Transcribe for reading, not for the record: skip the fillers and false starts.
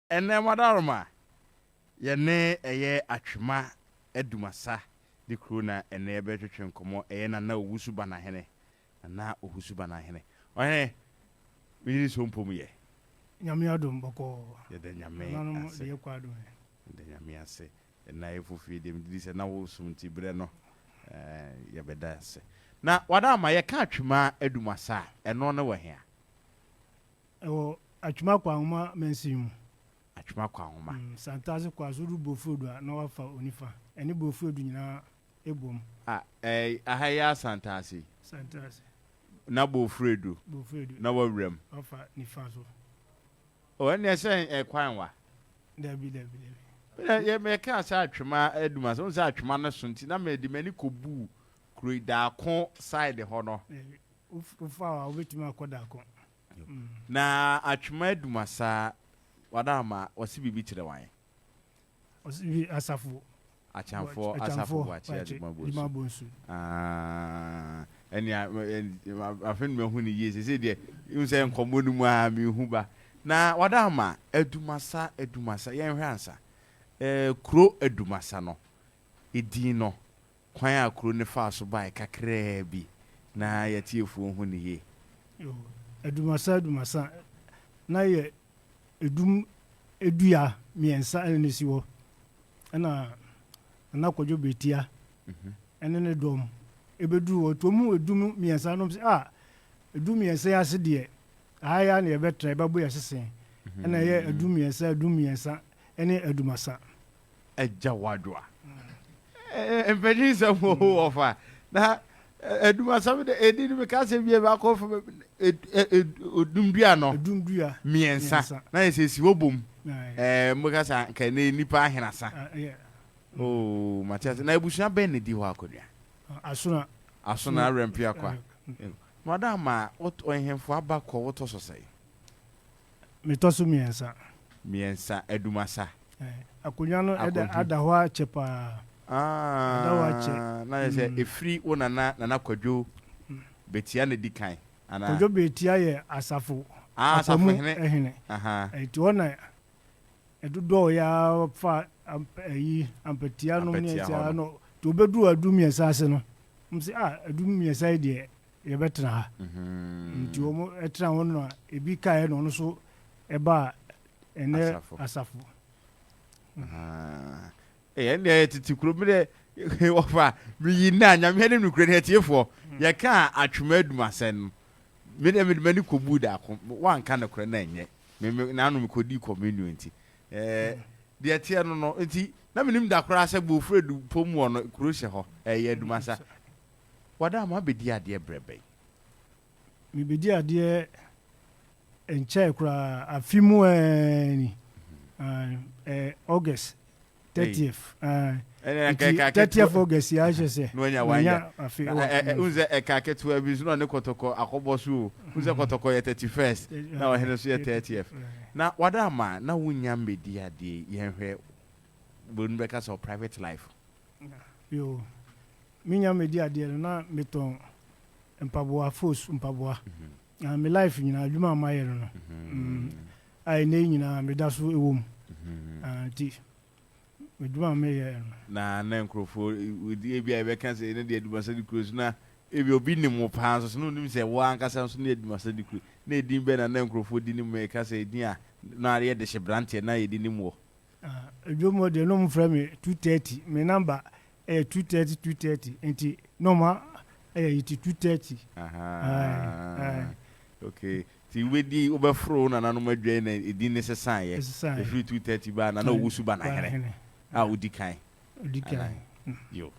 ene madaroma ye ne eye atwema Adumasa Dikro na ene be twetwe nkomo eye na Owusu Banahene na Owusu Banahene ohe we so mpom ye nyame adom boko ye de nyame nanu de yekwado de nyame ase na efofi dem di se na wo sumti bre no ye beda ase na wada ma ye ka atwema Adumasa eno ne wo hia ewo atwema kwa homa mensimu atwema kwa homa santaze kwa zuru bofudu na wafa onifa eni bofudu nyina ebom ahaya santase na bofudu na wawrem wafa nifa so o ene se kwanwa dabi ye me ka sa atwema Adumasa on sa atwema no sunti na me di mani kobu kroida ko side ho no ufa wa obetima akoda ko na atwema Adumasa wadama wasi bibi kire wan wasi asafo asafo wachi Adumabonsu eni afen me hu ni yese se de unse nkomo nu mu a me hu ba na wadama Adumasa yen hwe ansa kro Adumasa no edin no kwan akro ne fa so bai kakra bi na yatiefu hu ni ye Adumasa na ye edua miensa ene siwo na kwadwo betia ene ne dom ebedu wo tomu edum miensa no edum miensa ya se de aya na ye betra ebabo ya sesen ene ye edum miensa ene Adumasa ejawadwa empedisa mo ofa na Adumasa de edin me ka se bie ba ko odumdua no miensa na yesi si wobom mo ka sa ka ne nipa ahenasa oh Matias na ebusia ben ne di ho akodua asuna rempia kwa madama ohemfo abakọ woto so sei metoso miensa Adumasa akonya no ada ho achepa na yese efri wona kwadwo betia ne dikan ana kwadwo betia ye asafo hene eti wona edudo ya fa ampetia no miensa no to bedu adumiensa ase no mse adumiensa de ye betra ha nti omo etra wono ebi kae no so eba ene asafo ene titikuro me de ofa mi na nyame ne nukure ne tiefo ye ka atwema Adumasa no me de mani kobu da ko wan ka ne kure na enye me na anu me kodi community de tie no enti na menim da kura se bo fredu pomu no kuro hye ho ye Adumasa wada ma bedi ade brebe mi bedi ade enche kura afimu ni August 30th 30th August ya je no nya wanya unze ekaketu abizu no ne kotoko akobosu unze kotoko ye 31st na ohene so ye 30th na wadama na wunya mbedi ade ye hwe bonu beka so private life yo minya mbedi ade na meton mpaboa force mpaboa my life nyina adwuma amaye no ai ne nyina medaso ewom ti meduma me na nkrofo odi ebi be kan se ne de Adumasa Dikro na ebi obi ni mo pa so no nim se wo ankasa so ne Adumasa Dikro na edin be na nkrofo di ni mo ka se edin a na are de hye brantie na edin ni mo edwomo de no mfra me 230 me number 230 enti normal 230 okay ti wedi obefro na nanu madwe na edin ne sesan ye free 230 ba na Owusu Banahene odikan yo